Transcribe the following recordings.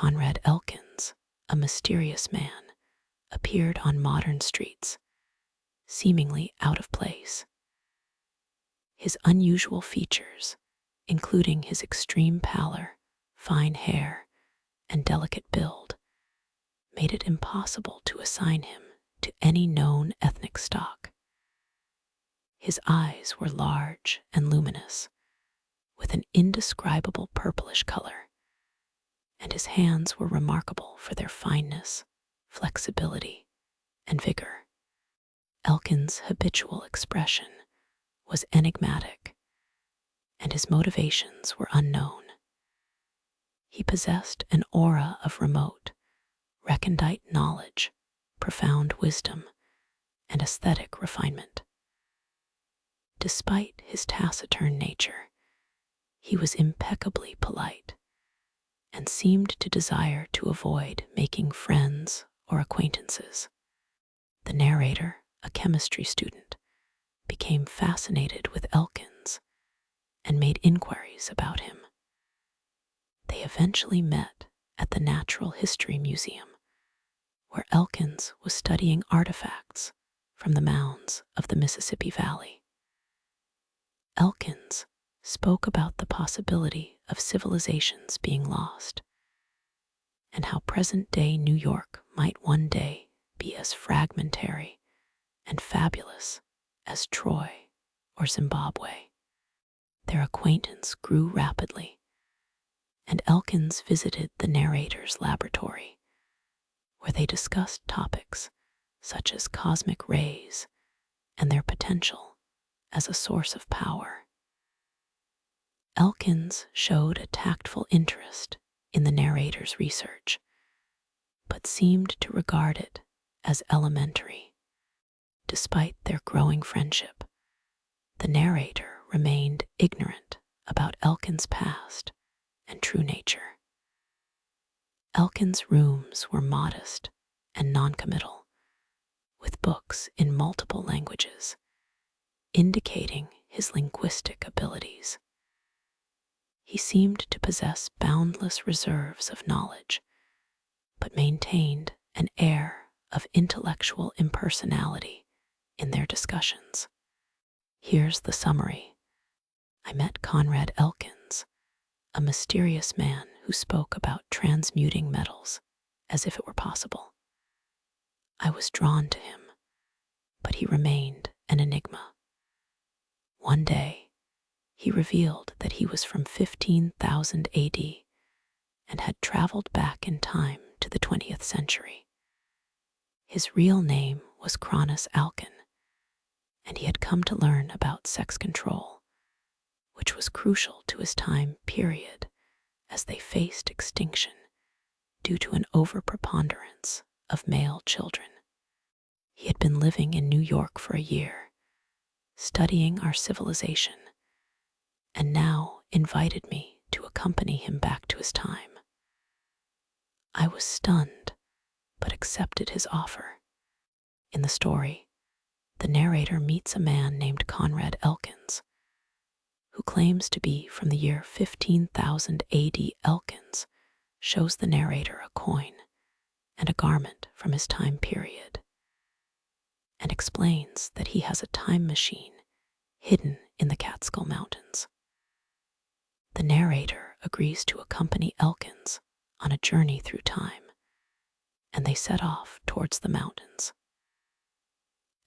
Conrad Elkins, a mysterious man, appeared on modern streets, seemingly out of place. His unusual features, including his extreme pallor, fine hair, and delicate build, made it impossible to assign him to any known ethnic stock. His eyes were large and luminous, with an indescribable purplish color, and his hands were remarkable for their fineness, flexibility, and vigor. Elkin's habitual expression was enigmatic, and his motivations were unknown. He possessed an aura of remote, recondite knowledge, profound wisdom, and aesthetic refinement. Despite his taciturn nature, he was impeccably polite and seemed to desire to avoid making friends or acquaintances. The narrator, a chemistry student, became fascinated with Elkins and made inquiries about him. They eventually met at the Natural History Museum, where Elkins was studying artifacts from the mounds of the Mississippi Valley. Elkins spoke about the possibility of civilizations being lost and how present-day New York might one day be as fragmentary and fabulous as Troy or Zimbabwe. Their acquaintance grew rapidly, and Elkins visited the narrator's laboratory, where they discussed topics such as cosmic rays and their potential as a source of power. Elkins showed a tactful interest in the narrator's research, but seemed to regard it as elementary. Despite their growing friendship, the narrator remained ignorant about Elkins' past and true nature. Elkins' rooms were modest and noncommittal, with books in multiple languages, indicating his linguistic abilities. He seemed to possess boundless reserves of knowledge, but maintained an air of intellectual impersonality in their discussions. Here's the summary. I met Conrad Elkins, a mysterious man who spoke about transmuting metals as if it were possible. I was drawn to him, but he remained an enigma. One day, he revealed that he was from 15,000 AD and had traveled back in time to the 20th century. His real name was Cronus Alkin, and he had come to learn about sex control, which was crucial to his time period as they faced extinction due to an overpreponderance of male children. He had been living in New York for a year, studying our civilization, and now invited me to accompany him back to his time. I was stunned, but accepted his offer. In the story, the narrator meets a man named Conrad Elkins, who claims to be from the year 15,000 AD. Elkins shows the narrator a coin and a garment from his time period, and explains that he has a time machine hidden in the Catskill Mountains. The narrator agrees to accompany Elkins on a journey through time, and they set off towards the mountains.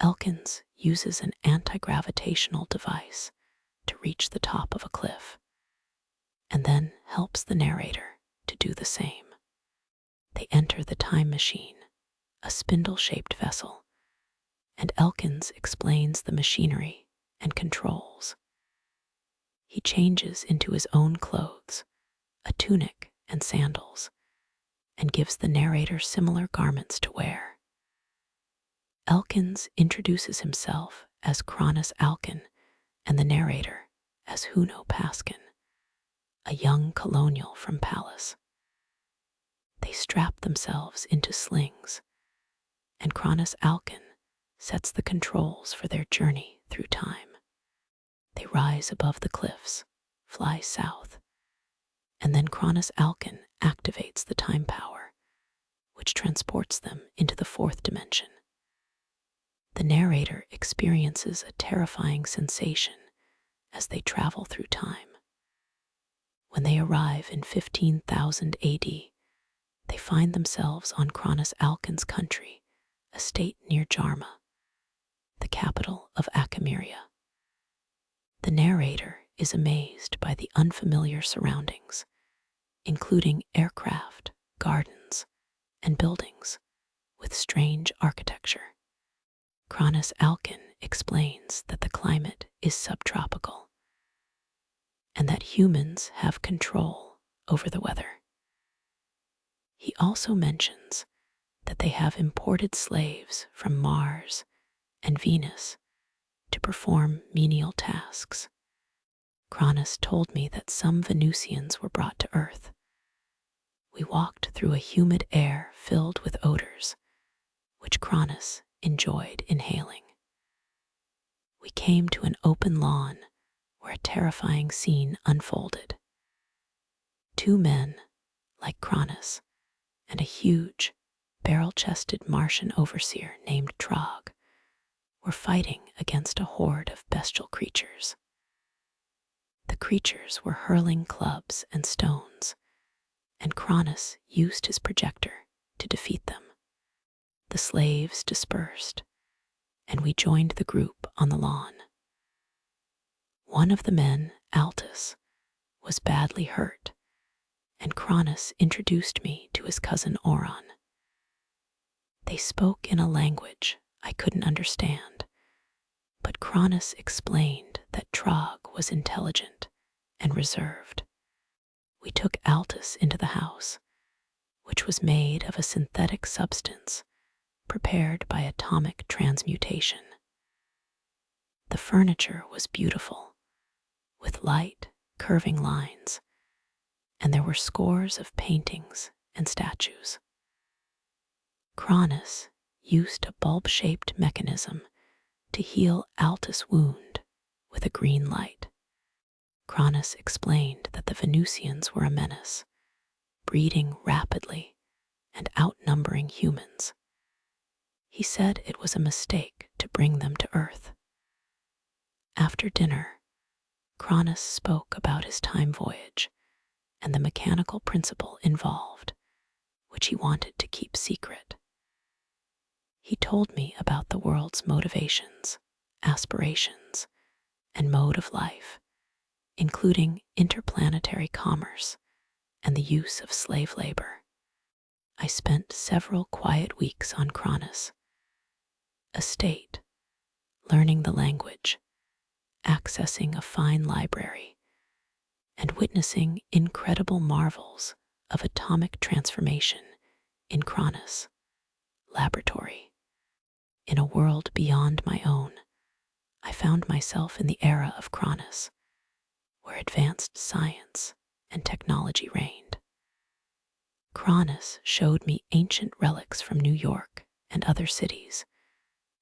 Elkins uses an anti-gravitational device to reach the top of a cliff, and then helps the narrator to do the same. They enter the time machine, a spindle-shaped vessel, and Elkins explains the machinery and controls. He changes into his own clothes, a tunic and sandals, and gives the narrator similar garments to wear. Elkins introduces himself as Cronus Alkin and the narrator as Huno Paskin, a young colonial from Pallas. They strap themselves into slings, and Cronus Alkin sets the controls for their journey through time. They rise above the cliffs, fly south, And then Cronus Alkin activates the time power, which transports them into the fourth dimension. The narrator experiences a terrifying sensation as they travel through time. When they arrive in 15,000 AD, they find themselves on Cronus Alkin's country, a state near Jarma, the capital of Achameria. The narrator is amazed by the unfamiliar surroundings, including aircraft, gardens, and buildings with strange architecture. Cronus Alkin explains that the climate is subtropical and that humans have control over the weather. He also mentions that they have imported slaves from Mars and Venus to perform menial tasks. Cronus told me that some Venusians were brought to Earth. We walked through a humid air filled with odors, which Cronus enjoyed inhaling. We came to an open lawn where a terrifying scene unfolded. Two men, like Cronus, and a huge, barrel-chested Martian overseer named Trog, were fighting against a horde of bestial creatures. The creatures were hurling clubs and stones, and Cronus used his projector to defeat them. The slaves dispersed, and we joined the group on the lawn. One of the men, Altus, was badly hurt, and Cronus introduced me to his cousin Oron. They spoke in a language I couldn't understand, but Cronus explained that Trog was intelligent and reserved. We took Altus into the house, which was made of a synthetic substance prepared by atomic transmutation. The furniture was beautiful, with light, curving lines, and there were scores of paintings and statues. Cronus used a bulb-shaped mechanism to heal Altus' wound with a green light. Cronus explained that the Venusians were a menace, breeding rapidly and outnumbering humans. He said it was a mistake to bring them to Earth. After dinner, Cronus spoke about his time voyage and the mechanical principle involved, which he wanted to keep secret. He told me about the world's motivations, aspirations, and mode of life, including interplanetary commerce and the use of slave labor. I spent several quiet weeks on Cronus, a state, learning the language, accessing a fine library, and witnessing incredible marvels of atomic transformation in Cronus' laboratory. In a world beyond my own, I found myself in the era of Cronus, where advanced science and technology reigned. Cronus showed me ancient relics from New York and other cities,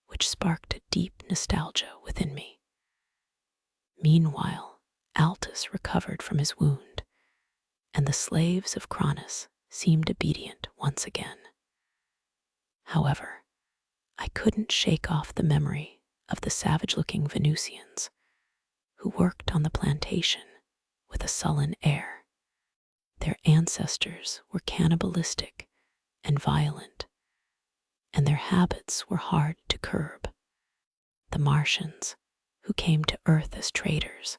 which sparked a deep nostalgia within me. Meanwhile, Altus recovered from his wound, and the slaves of Cronus seemed obedient once again. However, I couldn't shake off the memory of the savage-looking Venusians who worked on the plantation with a sullen air. Their ancestors were cannibalistic and violent, and their habits were hard to curb. The Martians, who came to Earth as traders,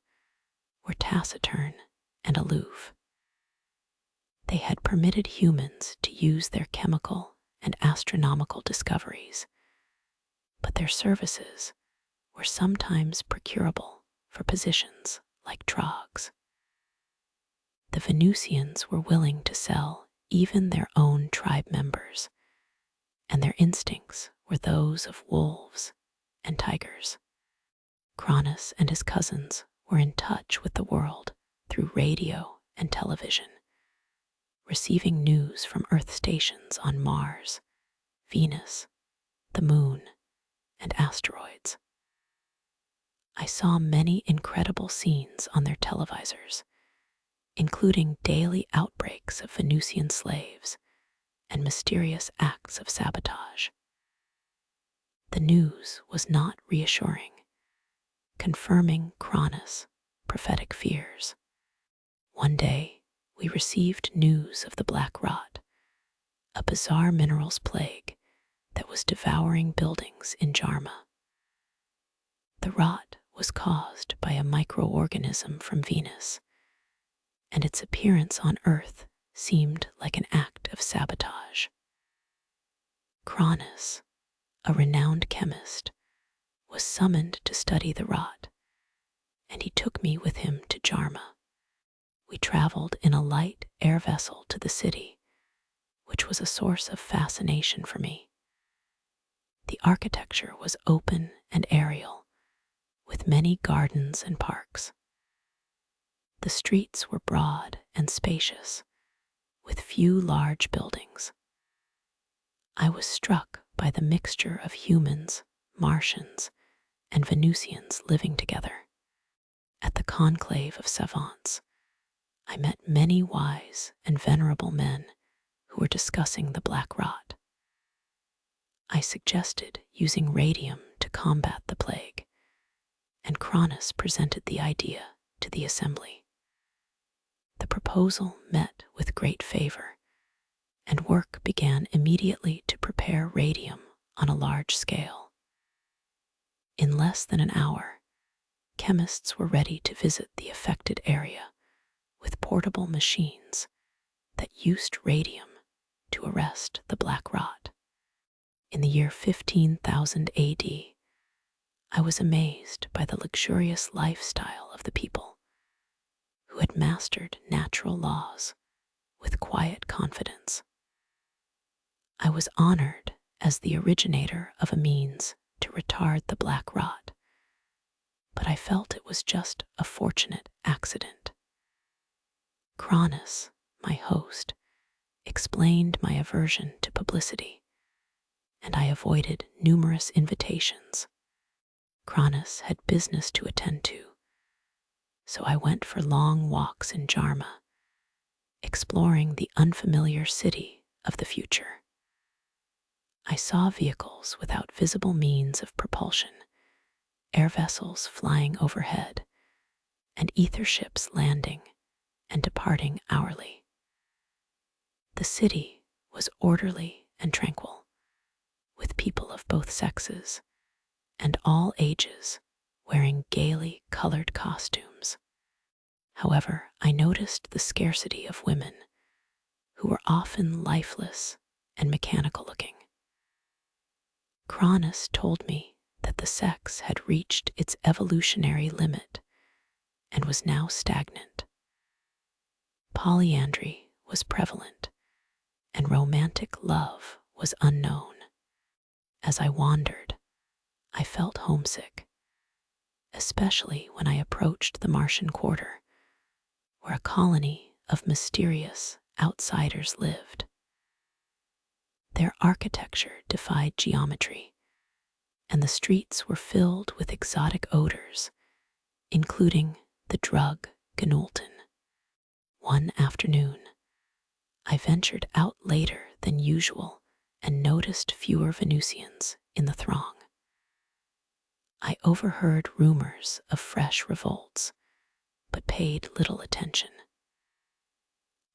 were taciturn and aloof. They had permitted humans to use their chemical and astronomical discoveries, but their services were sometimes procurable for positions like Trog's. The Venusians were willing to sell even their own tribe members, and their instincts were those of wolves and tigers. Cronus and his cousins were in touch with the world through radio and television, receiving news from Earth stations on Mars, Venus, the Moon, and asteroids. I saw many incredible scenes on their televisors, including daily outbreaks of Venusian slaves and mysterious acts of sabotage. The news was not reassuring, confirming Cronus' prophetic fears. One day, we received news of the black rot, a bizarre minerals plague that was devouring buildings in Jarma. The rot was caused by a microorganism from Venus, and its appearance on Earth seemed like an act of sabotage. Cronus, a renowned chemist, was summoned to study the rot, and he took me with him to Jarma. We traveled in a light air vessel to the city, which was a source of fascination for me. The architecture was open and aerial, with many gardens and parks. The streets were broad and spacious, with few large buildings. I was struck by the mixture of humans, Martians, and Venusians living together. At the conclave of savants, I met many wise and venerable men who were discussing the black rot. I suggested using radium to combat the plague, and Cronus presented the idea to the assembly. The proposal met with great favor, and work began immediately to prepare radium on a large scale. In less than an hour, chemists were ready to visit the affected area with portable machines that used radium to arrest the black rot. In the year 15,000 AD, I was amazed by the luxurious lifestyle of the people, who had mastered natural laws with quiet confidence. I was honored as the originator of a means to retard the black rot, but I felt it was just a fortunate accident. Cronus, my host, explained my aversion to publicity, and I avoided numerous invitations. Cronus had business to attend to, so I went for long walks in Jarma, exploring the unfamiliar city of the future. I saw vehicles without visible means of propulsion, air vessels flying overhead, and ether ships landing and departing hourly. The city was orderly and tranquil, with people of both sexes and all ages wearing gaily colored costumes. However, I noticed the scarcity of women, who were often lifeless and mechanical looking. Cronus told me that the sex had reached its evolutionary limit and was now stagnant. Polyandry was prevalent, and romantic love was unknown. As I wandered, I felt homesick, especially when I approached the Martian quarter, where a colony of mysterious outsiders lived. Their architecture defied geometry, and the streets were filled with exotic odors, including the drug Ganulton. One afternoon, I ventured out later than usual and noticed fewer Venusians in the throng. I overheard rumors of fresh revolts, but paid little attention.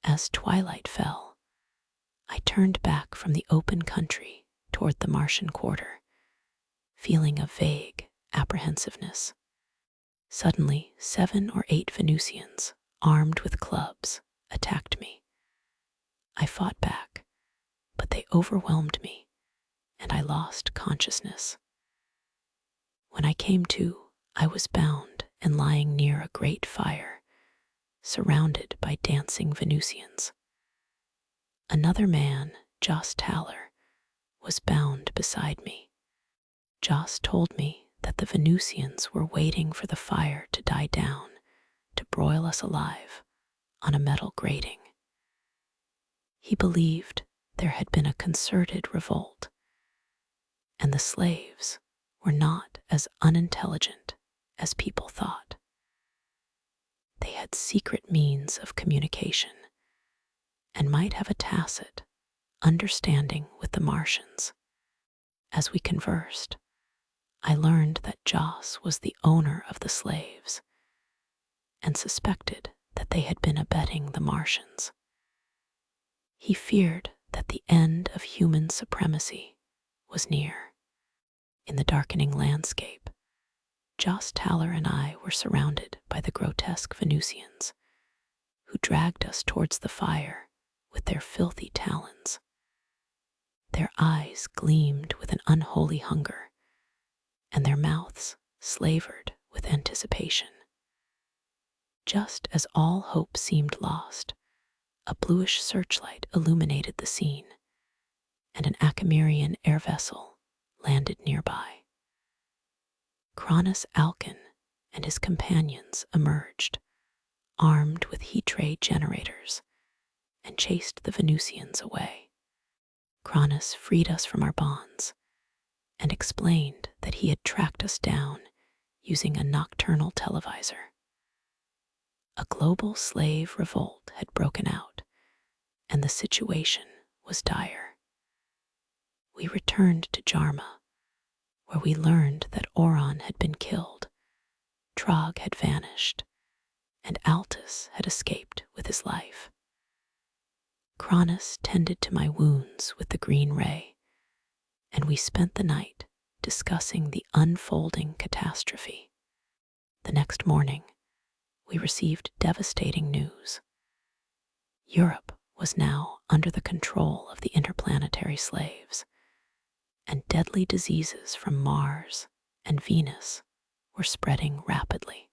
As twilight fell, I turned back from the open country toward the Martian quarter, feeling a vague apprehensiveness. Suddenly, 7 or 8 Venusians, armed with clubs, attacked me. I fought back, but they overwhelmed me, and I lost consciousness. When I came to, I was bound and lying near a great fire, surrounded by dancing Venusians. Another man, Joss Taller, was bound beside me. Joss told me that the Venusians were waiting for the fire to die down to broil us alive on a metal grating. He believed there had been a concerted revolt, and the slaves were not as unintelligent as people thought. they had secret means of communication and might have a tacit understanding with the Martians. As we conversed, I learned that Joss was the owner of the slaves and suspected that they had been abetting the Martians. He feared that the end of human supremacy was near. In the darkening landscape, Joss Taller and I were surrounded by the grotesque Venusians, who dragged us towards the fire with their filthy talons. Their eyes gleamed with an unholy hunger, and their mouths slavered with anticipation. Just as all hope seemed lost, a bluish searchlight illuminated the scene, and an Acamerian air vessel landed nearby. Cronus Alkin and his companions emerged, armed with heat ray generators, and chased the Venusians away. Cronus freed us from our bonds and explained that he had tracked us down using a nocturnal televisor. A global slave revolt had broken out, and the situation was dire. We returned to Jarma, where we learned that Oron had been killed, Trog had vanished, and Altus had escaped with his life. Cronus tended to my wounds with the green ray, and we spent the night discussing the unfolding catastrophe. The next morning, we received devastating news. Europe was now under the control of the interplanetary slaves, and deadly diseases from Mars and Venus were spreading rapidly.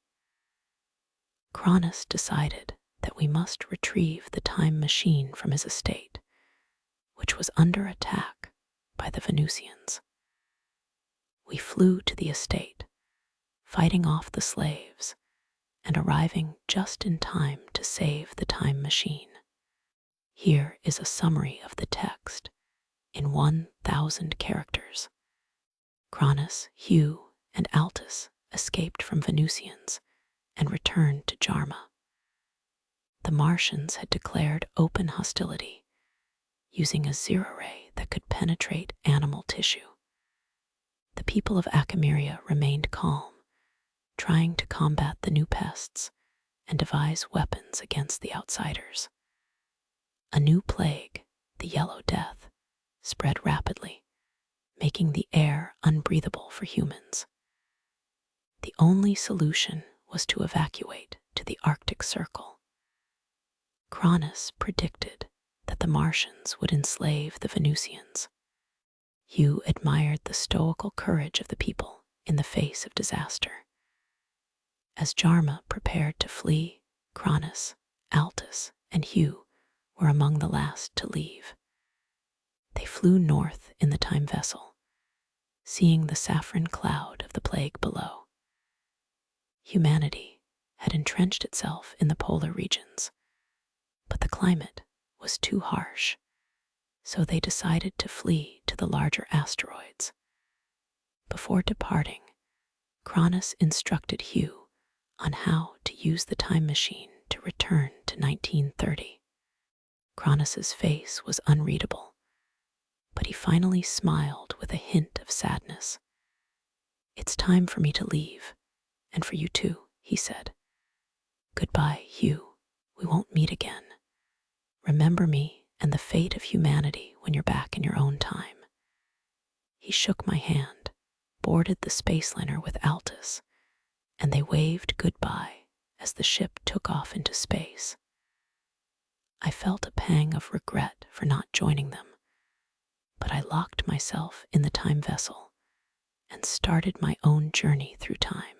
Cronus decided that we must retrieve the time machine from his estate, which was under attack by the Venusians. We flew to the estate, fighting off the slaves and arriving just in time to save the time machine. Here is a summary of the text in 1,000 characters. Cronus, Hugh, and Altus escaped from Venusians and returned to Jarma. The Martians had declared open hostility, using a zero ray that could penetrate animal tissue. The people of Acameria remained calm, trying to combat the new pests and devise weapons against the outsiders. A new plague, the Yellow Death, spread rapidly, making the air unbreathable for humans. The only solution was to evacuate to the Arctic Circle. Cronus predicted that the Martians would enslave the Venusians. Hugh admired the stoical courage of the people in the face of disaster. As Jarma prepared to flee, Cronus, Altus, and Hugh were among the last to leave. They flew north in the time vessel, seeing the saffron cloud of the plague below. Humanity had entrenched itself in the polar regions, but the climate was too harsh, so they decided to flee to the larger asteroids. Before departing, Cronus instructed Hugh on how to use the time machine to return to 1930. Cronus's face was unreadable, but he finally smiled with a hint of sadness. "It's time for me to leave, and for you too," he said. "Goodbye, Hugh. We won't meet again. Remember me and the fate of humanity when you're back in your own time." He shook my hand, boarded the space liner with Altus, and they waved goodbye as the ship took off into space. I felt a pang of regret for not joining them, but I locked myself in the time vessel and started my own journey through time.